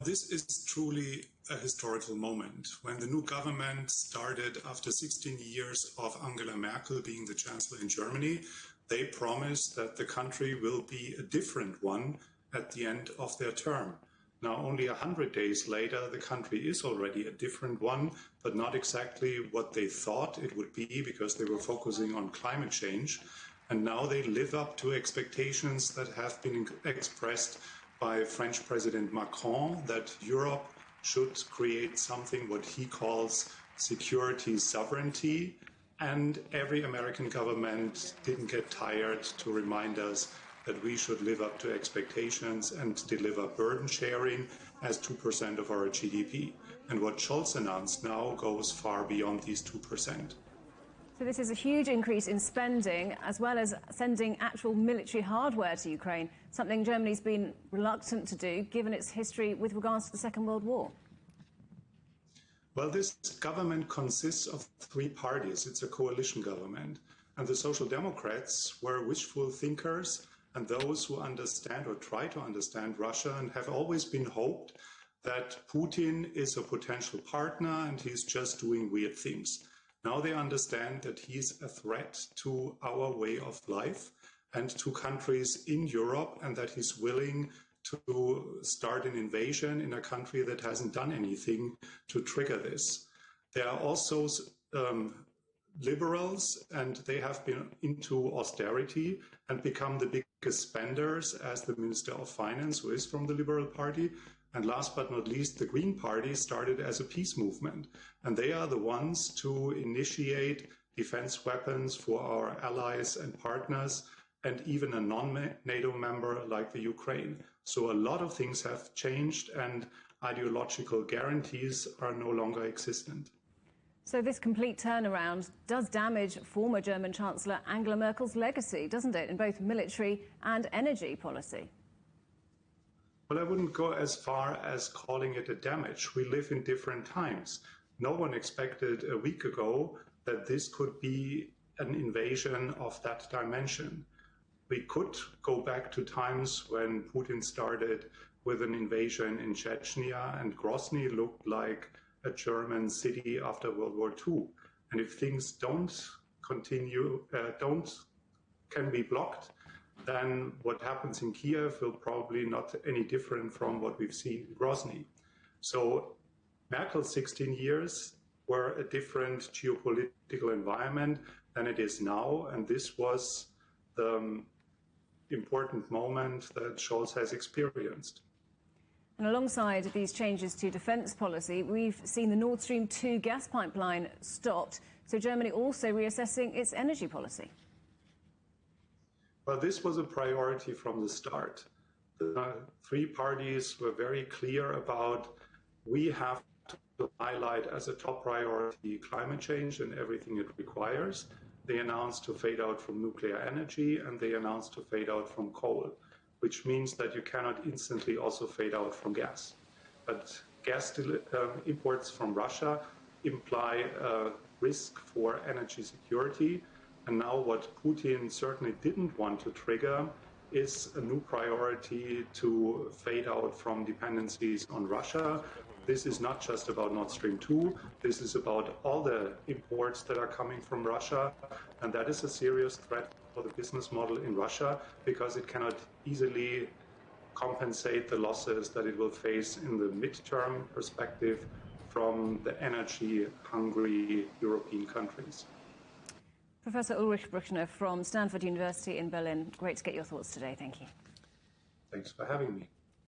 This is truly a historical moment. When the new government started after 16 years of Angela Merkel being the chancellor in Germany, they promised that the country will be a different one at the end of their term. Now, only 100 days later, the country is already a different one, but not exactly what they thought it would be, because they were focusing on climate change. And now they live up to expectations that have been expressed by French President Macron, that Europe should create something what he calls security sovereignty. And every American government didn't get tired to remind us that we should live up to expectations and deliver burden sharing as 2% of our GDP. And what Scholz announced now goes far beyond these 2%. So this is a huge increase in spending, as well as sending actual military hardware to Ukraine, something Germany's been reluctant to do, given its history with regards to the Second World War. Well, this government consists of three parties. It's a coalition government. And the Social Democrats were wishful thinkers and those who understand or try to understand Russia, and have always been hoped that Putin is a potential partner and he's just doing weird things. Now they understand that he's a threat to our way of life and to countries in Europe, and that he's willing to start an invasion in a country that hasn't done anything to trigger this. There are also liberals, and they have been into austerity and become the biggest spenders, as the Minister of Finance, who is from the Liberal Party. And last but not least, the Green Party started as a peace movement, and they are the ones to initiate defense weapons for our allies and partners, and even a non-NATO member like the Ukraine. So a lot of things have changed, and ideological guarantees are no longer existent. So this complete turnaround does damage former German Chancellor Angela Merkel's legacy, doesn't it, in both military and energy policy? Well, I wouldn't go as far as calling it a damage. We live in different times. No one expected a week ago that this could be an invasion of that dimension. We could go back to times when Putin started with an invasion in Chechnya, and Grozny looked like a German city after World War II. And if things don't continue, can be blocked, then what happens in Kiev will probably not any different from what we've seen in Grozny. So Merkel's 16 years were a different geopolitical environment than it is now, and this was the important moment that Scholz has experienced. And alongside these changes to defence policy, we've seen the Nord Stream 2 gas pipeline stopped. So Germany also reassessing its energy policy. Well, this was a priority from the start. The three parties were very clear about, we have to highlight as a top priority climate change and everything it requires. They announced to fade out from nuclear energy, and they announced to fade out from coal, which means that you cannot instantly also fade out from gas. But gas imports from Russia imply a risk for energy security. And now what Putin certainly didn't want to trigger is a new priority to fade out from dependencies on Russia. This is not just about Nord Stream 2. This is about all the imports that are coming from Russia. And that is a serious threat for the business model in Russia, because it cannot easily compensate the losses that it will face in the midterm perspective from the energy-hungry European countries. Professor Ulrich Brueckner from Stanford University in Berlin. Great to get your thoughts today. Thank you. Thanks for having me.